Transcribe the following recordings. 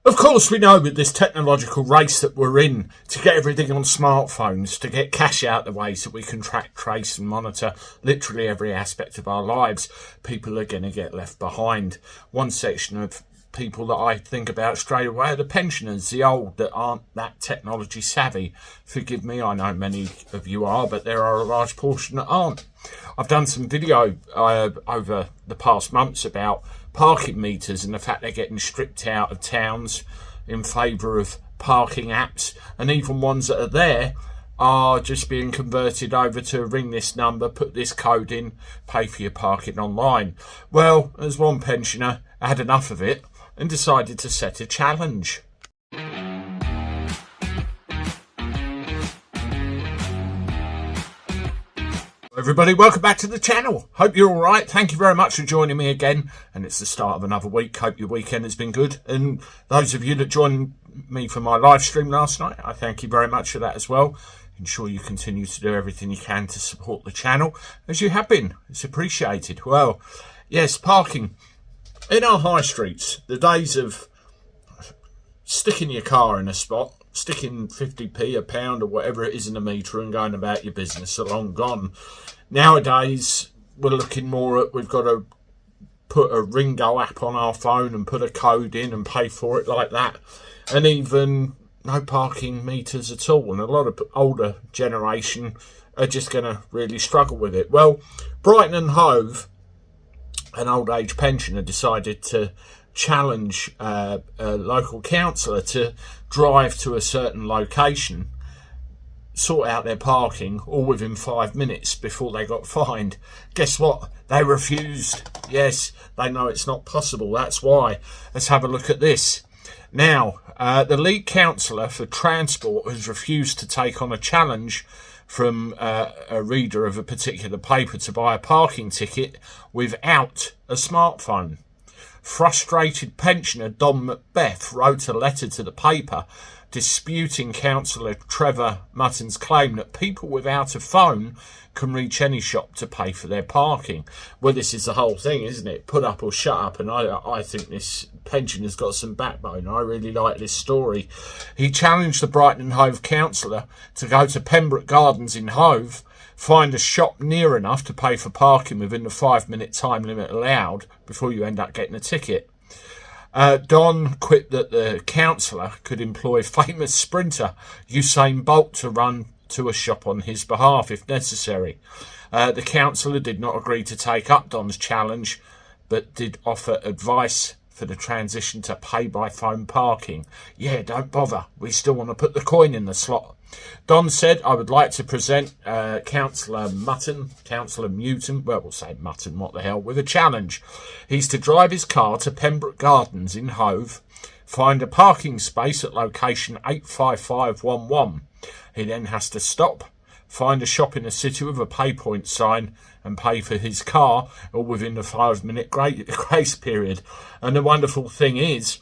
Of course, we know with this technological race that we're in to get everything on smartphones, to get cash out the way so we can track, trace and monitor literally every aspect of our lives, people are going to get left behind. One section of people that I think about straight away are the pensioners, the old that aren't that technology savvy. Forgive me, I know many of you are, but there are a large portion that aren't. I've done some video over the past months about parking meters and the fact they're getting stripped out of towns in favour of parking apps, and even ones that are there are just being converted over to ring this number, put this code in, pay for your parking online. Well, as one pensioner had enough of it and decided to set a challenge. Everybody, welcome back to the channel. Hope you're all right. Thank you very much for joining me again. And it's the start of another week. Hope your weekend has been good. And those of you that joined me for my live stream last night, I thank you very much for that as well. Ensure you continue to do everything you can to support the channel, as you have been. It's appreciated. Well, yes, parking. In our high streets, the days of sticking your car in a spot, sticking 50p, a pound or whatever it is in a meter and going about your business are long gone. Nowadays, we're looking more at, we've got to put a Ringo app on our phone and put a code in and pay for it like that. And even no parking meters at all. And a lot of older generation are just going to really struggle with it. Well, Brighton and Hove, an old age pensioner, decided to challenge a local councillor to drive to a certain location, sort out their parking all within 5 minutes before they got fined. Guess what? They refused. Yes, they know it's not possible. That's why. Let's have a look at this. Now, the lead councillor for transport has refused to take on a challenge from a reader of a particular paper to buy a parking ticket without a smartphone. Frustrated pensioner Don Macbeth wrote a letter to the paper disputing Councillor Trevor Mutton's claim that people without a phone can reach any shop to pay for their parking. Well, this is the whole thing, isn't it? Put up or shut up. And I think this pensioner's got some backbone. I really like this story. He challenged the Brighton and Hove councillor to go to Pembroke Gardens in Hove, find a shop near enough to pay for parking within the 5-minute time limit allowed before you end up getting a ticket. Don quipped that the councillor could employ famous sprinter Usain Bolt to run to a shop on his behalf if necessary. The councillor did not agree to take up Don's challenge, but did offer advice for the transition to pay by phone parking. Yeah, don't bother. We still want to put the coin in the slot. Don said, I would like to present Councillor Mutton, well, we'll say Mutton, what the hell, with a challenge. He's to drive his car to Pembroke Gardens in Hove, find a parking space at location 85511. He then has to stop, find a shop in the city with a pay point sign and pay for his car, all within the 5-minute grace period. And the wonderful thing is,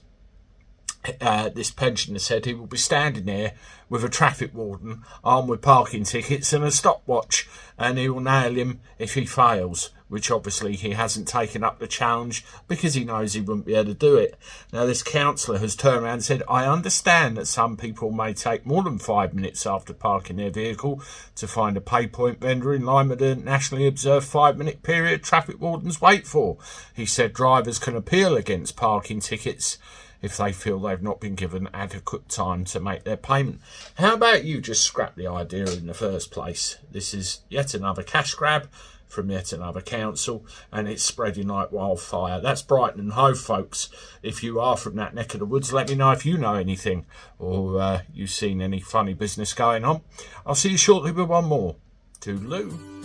this pensioner said he will be standing there with a traffic warden armed with parking tickets and a stopwatch, and he will nail him if he fails, which obviously he hasn't taken up the challenge because he knows he wouldn't be able to do it. Now, this councillor has turned around and said, I understand that some people may take more than 5 minutes after parking their vehicle to find a pay point vendor in line with the nationally observed 5-minute period traffic wardens wait for. He said drivers can appeal against parking tickets if they feel they've not been given adequate time to make their payment. How about you just scrap the idea in the first place? This is yet another cash grab from yet another council, and it's spreading like wildfire. That's Brighton and Hove, folks. If you are from that neck of the woods, let me know if you know anything or you've seen any funny business going on. I'll see you shortly with one more. Toodaloo.